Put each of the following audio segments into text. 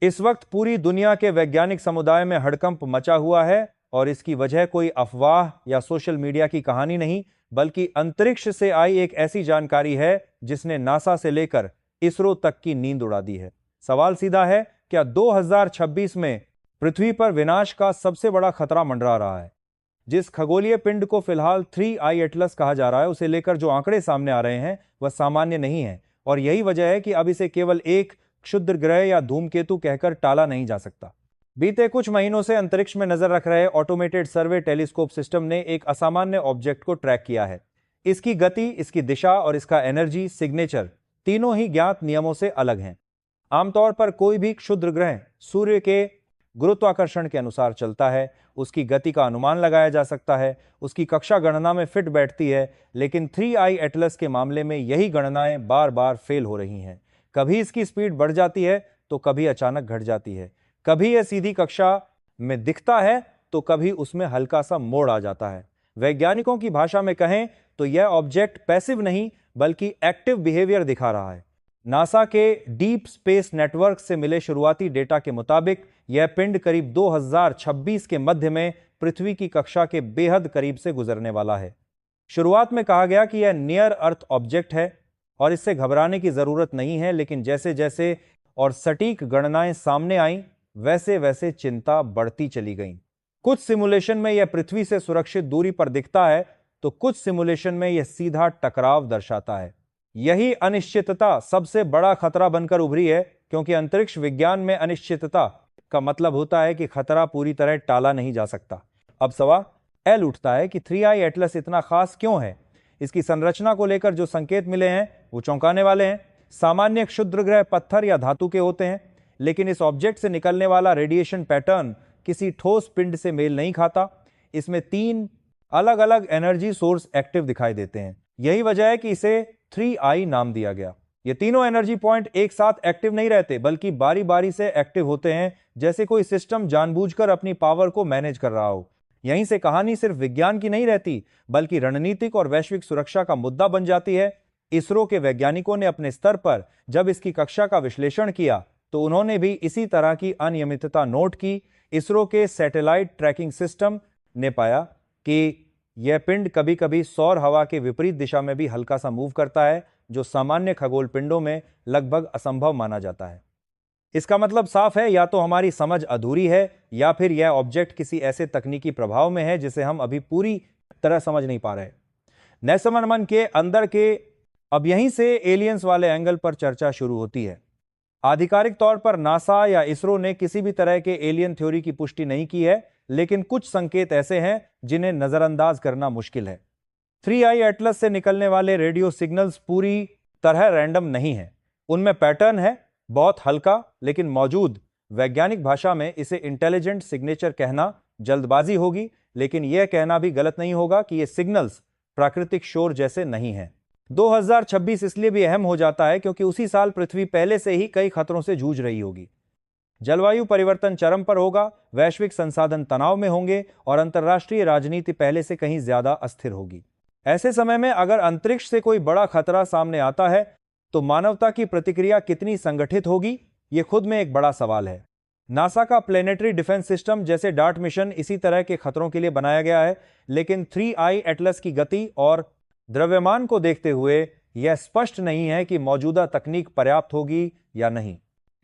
इस वक्त पूरी दुनिया के वैज्ञानिक समुदाय में हड़कंप मचा हुआ है और इसकी वजह कोई अफवाह या सोशल मीडिया की कहानी नहीं, बल्कि अंतरिक्ष से आई एक ऐसी जानकारी है जिसने नासा से लेकर इसरो तक की नींद उड़ा दी है। सवाल सीधा है, क्या 2026 में पृथ्वी पर विनाश का सबसे बड़ा खतरा मंडरा रहा है? जिस खगोलीय पिंड को फिलहाल 3I एटलस कहा जा रहा है, उसे लेकर जो आंकड़े सामने आ रहे हैं वह सामान्य नहीं है और यही वजह है कि अब इसे केवल एक क्षुद्र ग्रह या धूमकेतु कहकर टाला नहीं जा सकता। बीते कुछ महीनों से अंतरिक्ष में नजर रख रहे ऑटोमेटेड सर्वे टेलीस्कोप सिस्टम ने एक असामान्य ऑब्जेक्ट को ट्रैक किया है। इसकी गति, इसकी दिशा और इसका एनर्जी सिग्नेचर तीनों ही ज्ञात नियमों से अलग हैं। आमतौर पर कोई भी क्षुद्र ग्रह सूर्य के गुरुत्वाकर्षण के अनुसार चलता है, उसकी गति का अनुमान लगाया जा सकता है, उसकी कक्षा गणना में फिट बैठती है, लेकिन 3I एटलस के मामले में यही गणनाएं बार बार फेल हो रही हैं। कभी इसकी स्पीड बढ़ जाती है तो कभी अचानक घट जाती है, कभी यह सीधी कक्षा में दिखता है तो कभी उसमें हल्का सा मोड़ आ जाता है। वैज्ञानिकों की भाषा में कहें तो यह ऑब्जेक्ट पैसिव नहीं बल्कि एक्टिव बिहेवियर दिखा रहा है। नासा के डीप स्पेस नेटवर्क से मिले शुरुआती डेटा के मुताबिक यह पिंड करीब 2026 के मध्य में पृथ्वी की कक्षा के बेहद करीब से गुजरने वाला है। शुरुआत में कहा गया कि यह नियर अर्थ ऑब्जेक्ट है और इससे घबराने की जरूरत नहीं है, लेकिन जैसे जैसे और सटीक गणनाएं सामने आईं, वैसे वैसे चिंता बढ़ती चली गई। कुछ सिमुलेशन में यह पृथ्वी से सुरक्षित दूरी पर दिखता है तो कुछ सिमुलेशन में यह सीधा टकराव दर्शाता है। यही अनिश्चितता सबसे बड़ा खतरा बनकर उभरी है, क्योंकि अंतरिक्ष विज्ञान में अनिश्चितता का मतलब होता है कि खतरा पूरी तरह टाला नहीं जा सकता। अब सवाल उठता है कि 3I एटलस इतना खास क्यों है? इसकी संरचना को लेकर जो संकेत मिले हैं वो चौंकाने वाले हैं। सामान्य क्षुद्र ग्रह पत्थर या धातु के होते हैं, लेकिन इस ऑब्जेक्ट से निकलने वाला रेडिएशन पैटर्न किसी ठोस पिंड से मेल नहीं खाता। इसमें 3 अलग अलग एनर्जी सोर्स एक्टिव दिखाई देते हैं। यही वजह है कि इसे 3I नाम दिया गया। ये तीनों एनर्जी पॉइंट एक साथ एक्टिव नहीं रहते, बल्कि बारी बारी से एक्टिव होते हैं, जैसे कोई सिस्टम जानबूझकर अपनी पावर को मैनेज कर रहा हो। यहीं से कहानी सिर्फ विज्ञान की नहीं रहती, बल्कि रणनीतिक और वैश्विक सुरक्षा का मुद्दा बन जाती है। इसरो के वैज्ञानिकों ने अपने स्तर पर जब इसकी कक्षा का विश्लेषण किया तो उन्होंने भी इसी तरह की अनियमितता नोट की। इसरो के सैटेलाइट ट्रैकिंग सिस्टम ने पाया कि यह पिंड कभी कभी सौर हवा के विपरीत दिशा में भी हल्का सा मूव करता है, जो सामान्य खगोल पिंडों में लगभग असंभव माना जाता है। इसका मतलब साफ है, या तो हमारी समझ अधूरी है या फिर यह ऑब्जेक्ट किसी ऐसे तकनीकी प्रभाव में है जिसे हम अभी पूरी तरह समझ नहीं पा रहे। नेल्सन मन के अंदर के अब यहीं से एलियंस वाले एंगल पर चर्चा शुरू होती है। आधिकारिक तौर पर नासा या इसरो ने किसी भी तरह के एलियन थ्योरी की पुष्टि नहीं की है, लेकिन कुछ संकेत ऐसे हैं जिन्हें नजरअंदाज करना मुश्किल है। 3I एटलस से निकलने वाले रेडियो सिग्नल्स पूरी तरह रैंडम नहीं है, उनमें पैटर्न है, बहुत हल्का लेकिन मौजूद। वैज्ञानिक भाषा में इसे इंटेलिजेंट सिग्नेचर कहना जल्दबाजी होगी, लेकिन यह कहना भी गलत नहीं होगा कि ये सिग्नल्स प्राकृतिक शोर जैसे नहीं हैं। 2026 इसलिए भी अहम हो जाता है क्योंकि उसी साल पृथ्वी पहले से ही कई खतरों से जूझ रही होगी। जलवायु परिवर्तन चरम पर होगा, वैश्विक संसाधन तनाव में होंगे और अंतर्राष्ट्रीय राजनीति पहले से कहीं ज्यादा अस्थिर होगी। ऐसे समय में अगर अंतरिक्ष से कोई बड़ा खतरा सामने आता है तो मानवता की प्रतिक्रिया कितनी संगठित होगी, यह खुद में एक बड़ा सवाल है। नासा का प्लेनेटरी डिफेंस सिस्टम जैसे डार्ट मिशन इसी तरह के खतरों के लिए बनाया गया है, लेकिन 3I एटलस की गति और द्रव्यमान को देखते हुए यह स्पष्ट नहीं है कि मौजूदा तकनीक पर्याप्त होगी या नहीं।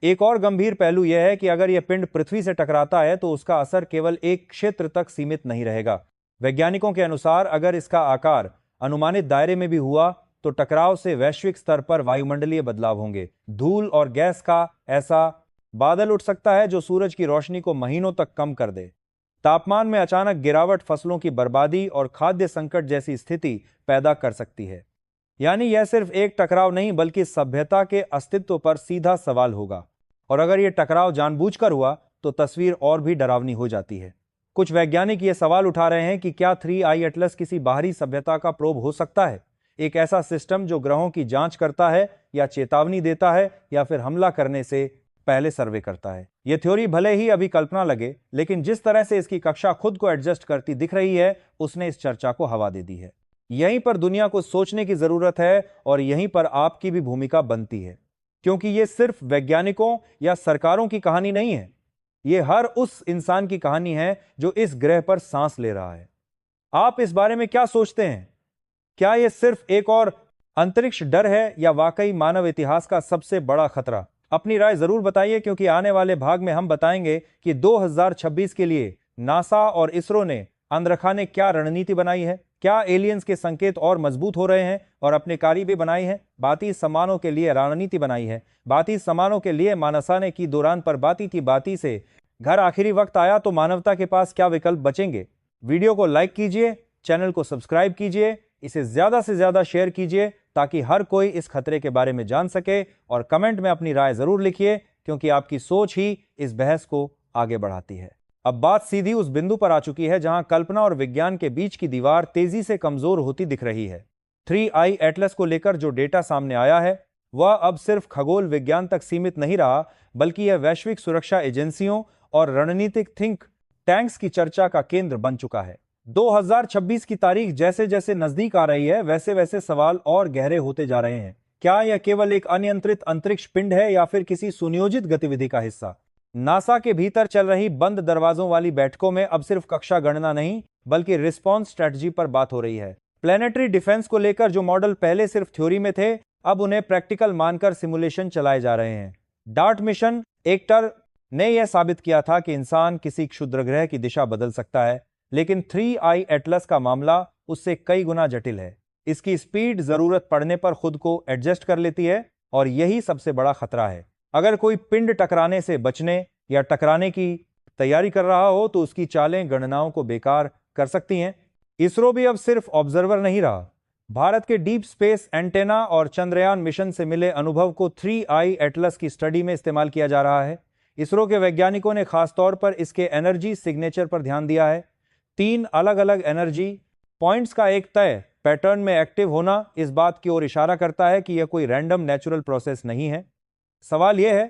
एक और गंभीर पहलू यह है कि अगर यह पिंड पृथ्वी से टकराता है तो उसका असर केवल एक क्षेत्र तक सीमित नहीं रहेगा। वैज्ञानिकों के अनुसार अगर इसका आकार अनुमानित दायरे में भी हुआ तो टकराव से वैश्विक स्तर पर वायुमंडलीय बदलाव होंगे। धूल और गैस का ऐसा बादल उठ सकता है जो सूरज की रोशनी को महीनों तक कम कर दे। तापमान में अचानक गिरावट फसलों की बर्बादी और खाद्य संकट जैसी स्थिति पैदा कर सकती है। यानी यह सिर्फ एक टकराव नहीं बल्कि सभ्यता के अस्तित्व पर सीधा सवाल होगा, और अगर यह टकराव जानबूझकर हुआ तो तस्वीर और भी डरावनी हो जाती है। कुछ वैज्ञानिक यह सवाल उठा रहे हैं कि क्या 3I एटलस किसी बाहरी सभ्यता का प्रोब हो सकता है, एक ऐसा सिस्टम जो ग्रहों की जांच करता है या चेतावनी देता है या फिर हमला करने से पहले सर्वे करता है। यह थ्योरी भले ही अभी कल्पना लगे, लेकिन जिस तरह से इसकी कक्षा खुद को एडजस्ट करती दिख रही है उसने इस चर्चा को हवा दे दी है। यहीं पर दुनिया को सोचने की जरूरत है और यहीं पर आपकी भी भूमिका बनती है। क्योंकि ये सिर्फ वैज्ञानिकों या सरकारों की कहानी नहीं है, ये हर उस इंसान की कहानी है जो इस ग्रह पर सांस ले रहा है। आप इस बारे में क्या सोचते हैं? क्या यह सिर्फ एक और अंतरिक्ष डर है या वाकई मानव इतिहास का सबसे बड़ा खतरा? अपनी राय जरूर बताइए, क्योंकि आने वाले भाग में हम बताएंगे कि 2026 के लिए नासा और इसरो ने अंद्रखा ने क्या रणनीति बनाई है, क्या एलियंस के संकेत और मजबूत हो रहे हैं और अपने कार्य भी बनाई है, बाती सामानों के लिए रणनीति बनाई है, बाती सामानों के लिए मानसा ने की दौरान पर बाती थी बाती से घर आखिरी वक्त आया, तो मानवता के पास क्या विकल्प बचेंगे? वीडियो को लाइक कीजिए, चैनल को सब्सक्राइब कीजिए, इसे ज्यादा से ज्यादा शेयर कीजिए ताकि हर कोई इस खतरे के बारे में जान सके, और कमेंट में अपनी राय जरूर लिखिए, क्योंकि आपकी सोच ही इस बहस को आगे बढ़ाती है। अब बात सीधी उस बिंदु पर आ चुकी है जहां कल्पना और विज्ञान के बीच की दीवार तेजी से कमजोर होती दिख रही है। 3I एटलस को लेकर जो डेटा सामने आया है वह अब सिर्फ खगोल विज्ञान तक सीमित नहीं रहा, बल्कि यह वैश्विक सुरक्षा एजेंसियों और रणनीतिक थिंक टैंक्स की चर्चा का केंद्र बन चुका है। 2026 की तारीख जैसे जैसे नजदीक आ रही है, वैसे वैसे सवाल और गहरे होते जा रहे हैं। क्या यह केवल एक अनियंत्रित अंतरिक्ष पिंड है या फिर किसी सुनियोजित गतिविधि का हिस्सा? नासा के भीतर चल रही बंद दरवाजों वाली बैठकों में अब सिर्फ कक्षा गणना नहीं, बल्कि रिस्पॉन्स स्ट्रेटजी पर बात हो रही है। प्लेनेटरी डिफेंस को लेकर जो मॉडल पहले सिर्फ थ्योरी में थे, अब उन्हें प्रैक्टिकल मानकर सिमुलेशन चलाए जा रहे हैं। डार्ट मिशन एक्टर ने यह साबित किया था कि इंसान किसी क्षुद्र ग्रह की दिशा बदल सकता है, लेकिन 3I एटलस का मामला उससे कई गुना जटिल है। इसकी स्पीड जरूरत पड़ने पर खुद को एडजस्ट कर लेती है, और यही सबसे बड़ा खतरा है। अगर कोई पिंड टकराने से बचने या टकराने की तैयारी कर रहा हो तो उसकी चालें गणनाओं को बेकार कर सकती हैं। इसरो भी अब सिर्फ ऑब्जर्वर नहीं रहा। भारत के डीप स्पेस एंटेना और चंद्रयान मिशन से मिले अनुभव को 3I एटलस की स्टडी में इस्तेमाल किया जा रहा है। इसरो के वैज्ञानिकों ने खासतौर पर इसके एनर्जी सिग्नेचर पर ध्यान दिया है। 3 अलग अलग एनर्जी पॉइंट्स का एक तय पैटर्न में एक्टिव होना इस बात की ओर इशारा करता है कि यह कोई रैंडम नेचुरल प्रोसेस नहीं है। सवाल यह है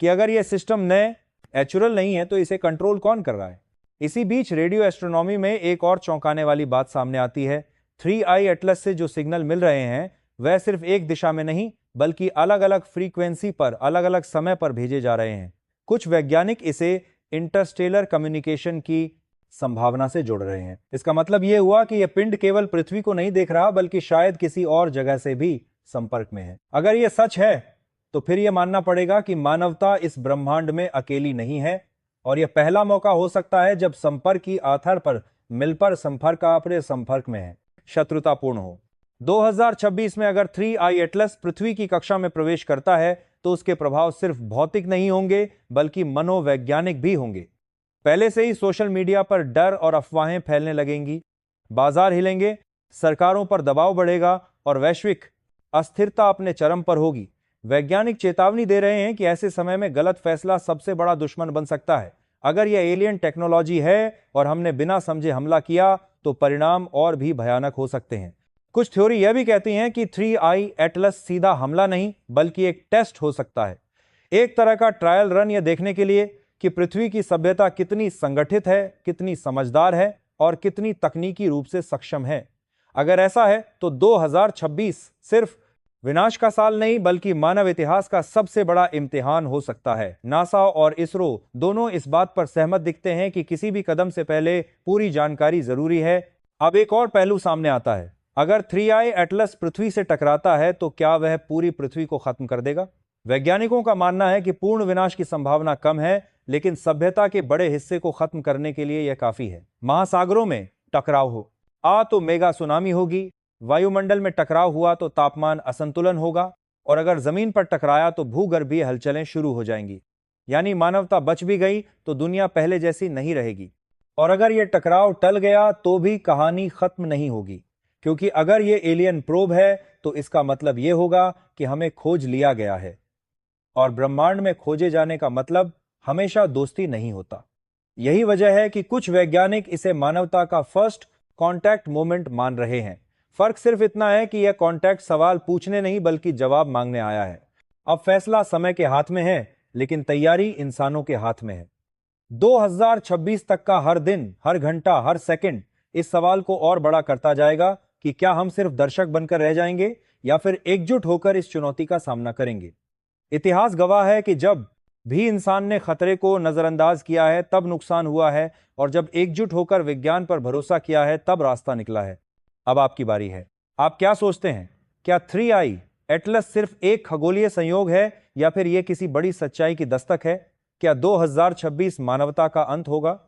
कि अगर यह सिस्टम नेचुरल नहीं है तो इसे कंट्रोल कौन कर रहा है? इसी बीच रेडियो एस्ट्रोनॉमी में एक और चौंकाने वाली बात सामने आती है। 3I एटलस से जो सिग्नल मिल रहे हैं वह सिर्फ एक दिशा में नहीं, बल्कि अलग अलग फ्रीक्वेंसी पर अलग अलग समय पर भेजे जा रहे हैं। कुछ वैज्ञानिक इसे इंटरस्टेलर कम्युनिकेशन की संभावना से जोड़ रहे हैं। इसका मतलब यह हुआ कि यह पिंड केवल पृथ्वी को नहीं देख रहा, बल्कि शायद किसी और जगह से भी संपर्क में है। अगर यह सच है तो फिर यह मानना पड़ेगा कि मानवता इस ब्रह्मांड में अकेली नहीं है, और यह पहला मौका हो सकता है जब संपर्क की आधार पर मिलकर संपर्क आपरे संपर्क में है, शत्रुतापूर्ण हो। 2026 में अगर 3I एटलस पृथ्वी की कक्षा में प्रवेश करता है तो उसके प्रभाव सिर्फ भौतिक नहीं होंगे, बल्कि मनोवैज्ञानिक भी होंगे। पहले से ही सोशल मीडिया पर डर और अफवाहें फैलने लगेंगी, बाजार हिलेंगे, सरकारों पर दबाव बढ़ेगा और वैश्विक अस्थिरता अपने चरम पर होगी। वैज्ञानिक चेतावनी दे रहे हैं कि ऐसे समय में गलत फैसला सबसे बड़ा दुश्मन बन सकता है। अगर यह एलियन टेक्नोलॉजी है और हमने बिना समझे हमला किया तो परिणाम और भी भयानक हो सकते हैं। कुछ थ्योरी यह भी कहती हैं कि 3I एटलस सीधा हमला नहीं, बल्कि एक टेस्ट हो सकता है, एक तरह का ट्रायल रन, यह देखने के लिए कि पृथ्वी की सभ्यता कितनी संगठित है, कितनी समझदार है और कितनी तकनीकी रूप से सक्षम है। अगर ऐसा है तो 2026 सिर्फ विनाश का साल नहीं, बल्कि मानव इतिहास का सबसे बड़ा इम्तिहान हो सकता है। नासा और इसरो दोनों इस बात पर सहमत दिखते हैं कि किसी भी कदम से पहले पूरी जानकारी जरूरी है। अब एक और पहलू सामने आता है। अगर 3I एटलस पृथ्वी से टकराता है तो क्या वह पूरी पृथ्वी को खत्म कर देगा? वैज्ञानिकों का मानना है कि पूर्ण विनाश की संभावना कम है, लेकिन सभ्यता के बड़े हिस्से को खत्म करने के लिए यह काफी है। महासागरों में टकराव हो तो मेगा सुनामी होगी, वायुमंडल में टकराव हुआ तो तापमान असंतुलन होगा, और अगर जमीन पर टकराया तो भूगर्भीय हलचलें शुरू हो जाएंगी। यानी मानवता बच भी गई तो दुनिया पहले जैसी नहीं रहेगी। और अगर यह टकराव टल गया तो भी कहानी खत्म नहीं होगी, क्योंकि अगर यह एलियन प्रोब है तो इसका मतलब यह होगा कि हमें खोज लिया गया है, और ब्रह्मांड में खोजे जाने का मतलब हमेशा दोस्ती नहीं होता। यही वजह है कि कुछ वैज्ञानिक इसे मानवता का फर्स्ट कॉन्टैक्ट मोमेंट मान रहे हैं। फर्क सिर्फ इतना है कि यह कॉन्टैक्ट सवाल पूछने नहीं, बल्कि जवाब मांगने आया है। अब फैसला समय के हाथ में है, लेकिन तैयारी इंसानों के हाथ में है। 2026 तक का हर दिन, हर घंटा, हर सेकंड इस सवाल को और बड़ा करता जाएगा कि क्या हम सिर्फ दर्शक बनकर रह जाएंगे या फिर एकजुट होकर इस चुनौती का सामना करेंगे। इतिहास गवाह है कि जब भी इंसान ने खतरे को नजरअंदाज किया है तब नुकसान हुआ है, और जब एकजुट होकर विज्ञान पर भरोसा किया है तब रास्ता निकला है। अब आपकी बारी है। आप क्या सोचते हैं? क्या 3i एटलस सिर्फ एक खगोलीय संयोग है, या फिर यह किसी बड़ी सच्चाई की दस्तक है? क्या 2026 मानवता का अंत होगा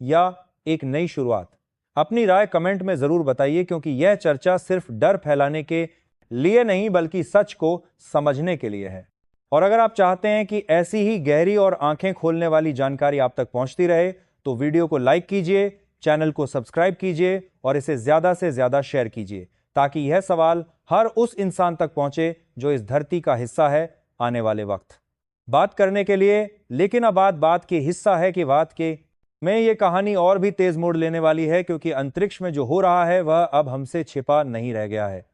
या एक नई शुरुआत? अपनी राय कमेंट में जरूर बताइए, क्योंकि यह चर्चा सिर्फ डर फैलाने के लिए नहीं बल्कि सच को समझने के लिए है। और अगर आप चाहते हैं कि ऐसी ही गहरी और आंखें खोलने वाली जानकारी आप तक पहुंचती रहे, तो वीडियो को लाइक कीजिए, चैनल को सब्सक्राइब कीजिए और इसे ज्यादा से ज्यादा शेयर कीजिए, ताकि यह सवाल हर उस इंसान तक पहुंचे जो इस धरती का हिस्सा है आने वाले वक्त। बात करने के लिए, लेकिन अब बात की हिस्सा है कि बात के में ये कहानी और भी तेज मोड़ लेने वाली है, क्योंकि अंतरिक्ष में जो हो रहा है वह अब हमसे छिपा नहीं रह गया है।